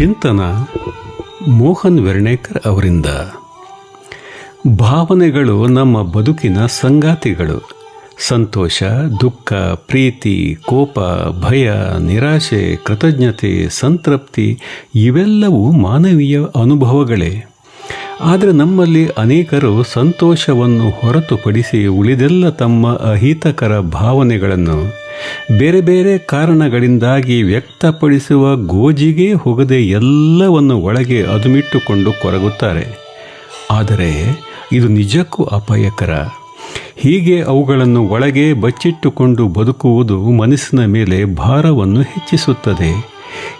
ಚಿಂತನ ಮೋಹನ್ ವೆರ್ಣೇಕರ್ ಅವರಿಂದ. ಭಾವನೆಗಳು ನಮ್ಮ ಬದುಕಿನ ಸಂಗಾತಿಗಳು. ಸಂತೋಷ, ದುಃಖ, ಪ್ರೀತಿ, ಕೋಪ, ಭಯ, ನಿರಾಶೆ, ಕೃತಜ್ಞತೆ, ಸಂತೃಪ್ತಿ ಇವೆಲ್ಲವೂ ಮಾನವೀಯ ಅನುಭವಗಳೇ. ಆದರೆ ನಮ್ಮಲ್ಲಿ ಅನೇಕರು ಸಂತೋಷವನ್ನು ಹೊರತುಪಡಿಸಿ ಉಳಿದೆಲ್ಲ ತಮ್ಮ ಅಹಿತಕರ ಭಾವನೆಗಳನ್ನು ಬೇರೆ ಬೇರೆ ಕಾರಣಗಳಿಂದಾಗಿ ವ್ಯಕ್ತಪಡಿಸುವ ಗೋಜಿಗೆ ಹೋಗದೆ ಎಲ್ಲವನ್ನು ಒಳಗೆ ಅದುಮಿಟ್ಟುಕೊಂಡು ಕೊರಗುತ್ತಾರೆ. ಆದರೆ ಇದು ನಿಜಕ್ಕೂ ಅಪಾಯಕರ. ಹೀಗೆ ಅವುಗಳನ್ನು ಒಳಗೆ ಬಚ್ಚಿಟ್ಟುಕೊಂಡು ಬದುಕುವುದು ಮನಸ್ಸಿನ ಮೇಲೆ ಭಾರವನ್ನು ಹೆಚ್ಚಿಸುತ್ತದೆ.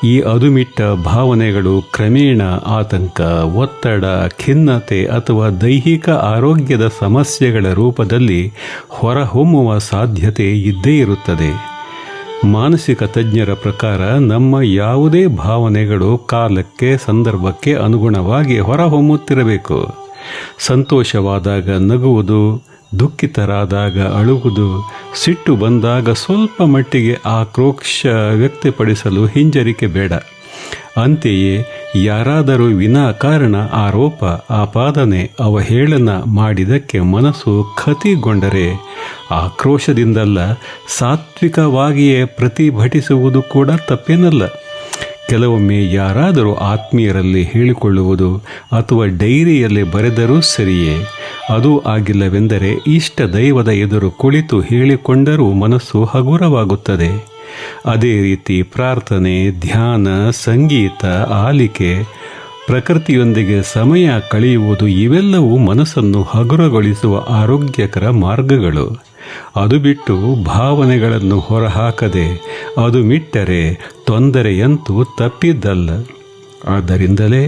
ಈ ಅದುಮಿಟ್ಟ ಭಾವನೆಗಳು ಕ್ರಮೇಣ ಆತಂಕ, ಒತ್ತಡ, ಖಿನ್ನತೆ ಅಥವಾ ದೈಹಿಕ ಆರೋಗ್ಯದ ಸಮಸ್ಯೆಗಳ ರೂಪದಲ್ಲಿ ಹೊರಹೊಮ್ಮುವ ಸಾಧ್ಯತೆ ಇದ್ದೇ ಇರುತ್ತದೆ. ಮಾನಸಿಕ ತಜ್ಞರ ಪ್ರಕಾರ ನಮ್ಮ ಯಾವುದೇ ಭಾವನೆಗಳು ಕಾಲಕ್ಕೆ, ಸಂದರ್ಭಕ್ಕೆ ಅನುಗುಣವಾಗಿ ಹೊರಹೊಮ್ಮುತ್ತಿರಬೇಕು. ಸಂತೋಷವಾದಾಗ ನಗುವುದು, ದುಃಖಿತರಾದಾಗ ಅಳುವುದು, ಸಿಟ್ಟು ಬಂದಾಗ ಸ್ವಲ್ಪ ಮಟ್ಟಿಗೆ ಆಕ್ರೋಶ ವ್ಯಕ್ತಪಡಿಸಲು ಹಿಂಜರಿಕೆ ಬೇಡ. ಅಂತೆಯೇ ಯಾರಾದರೂ ವಿನಾಕಾರಣ ಆರೋಪ, ಆಪಾದನೆ, ಅವಹೇಳನ ಮಾಡಿದ್ದಕ್ಕೆ ಮನಸ್ಸು ಖತಿಗೊಂಡರೆ ಆಕ್ರೋಶದಿಂದಲ್ಲ, ಸಾತ್ವಿಕವಾಗಿಯೇ ಪ್ರತಿಭಟಿಸುವುದು ಕೂಡ ತಪ್ಪೇನಲ್ಲ. ಕೆಲವೊಮ್ಮೆ ಯಾರಾದರೂ ಆತ್ಮೀಯರಲ್ಲಿ ಹೇಳಿಕೊಳ್ಳುವುದು ಅಥವಾ ಡೈರಿಯಲ್ಲಿ ಬರೆದರೂ ಸರಿಯೇ. ಅದು ಆಗಿಲ್ಲವೆಂದರೆ ಇಷ್ಟ ದೈವದ ಎದುರು ಕುಳಿತು ಹೇಳಿಕೊಂಡರೂ ಮನಸ್ಸು ಹಗುರವಾಗುತ್ತದೆ. ಅದೇ ರೀತಿ ಪ್ರಾರ್ಥನೆ, ಧ್ಯಾನ, ಸಂಗೀತ, ಆಲಿಕೆ, ಪ್ರಕೃತಿಯೊಂದಿಗೆ ಸಮಯ ಕಳೆಯುವುದು ಇವೆಲ್ಲವೂ ಮನಸ್ಸನ್ನು ಹಗುರಗೊಳಿಸುವ ಆರೋಗ್ಯಕರ ಮಾರ್ಗಗಳು. ಅದು ಬಿಟ್ಟು ಭಾವನೆಗಳನ್ನು ಹೊರಹಾಕದೆ ಅದು ಮಿಟ್ಟರೆ ತೊಂದರೆಯಂತೂ ತಪ್ಪಿದ್ದಲ್ಲ. ಆದ್ದರಿಂದಲೇ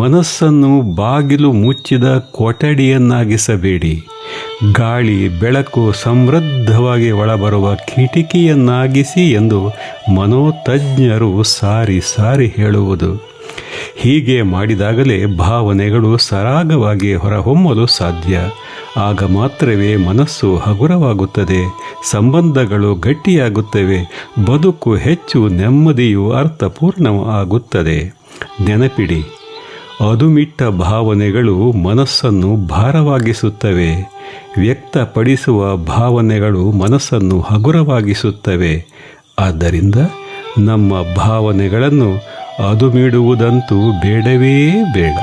ಮನಸ್ಸನ್ನು ಬಾಗಿಲು ಮುಚ್ಚಿದ ಕೊಠಡಿಯನ್ನಾಗಿಸಬೇಡಿ. ಗಾಳಿ, ಬೆಳಕು ಸಮೃದ್ಧವಾಗಿ ಒಳಬರುವ ಕಿಟಕಿಯನ್ನಾಗಿಸಿ ಎಂದು ಮನೋತಜ್ಞರು ಸಾರಿ ಸಾರಿ ಹೇಳುವುದು. ಹೀಗೆ ಮಾಡಿದಾಗಲೇ ಭಾವನೆಗಳು ಸರಾಗವಾಗಿ ಹೊರಹೊಮ್ಮಲು ಸಾಧ್ಯ. ಆಗ ಮಾತ್ರವೇ ಮನಸ್ಸು ಹಗುರವಾಗುತ್ತದೆ, ಸಂಬಂಧಗಳು ಗಟ್ಟಿಯಾಗುತ್ತವೆ, ಬದುಕು ಹೆಚ್ಚು ನೆಮ್ಮದಿಯೂ ಅರ್ಥಪೂರ್ಣವಾಗುತ್ತದೆ. ನೆನಪಿಡಿ, ಅದುಮಿಟ್ಟ ಭಾವನೆಗಳು ಮನಸ್ಸನ್ನು ಭಾರವಾಗಿಸುತ್ತವೆ. ವ್ಯಕ್ತಪಡಿಸುವ ಭಾವನೆಗಳು ಮನಸ್ಸನ್ನು ಹಗುರವಾಗಿಸುತ್ತವೆ. ಆದ್ದರಿಂದ ನಮ್ಮ ಭಾವನೆಗಳನ್ನು ಅದುಮಿಡುವುದಂತೂ ಬೇಡವೇ ಬೇಡ.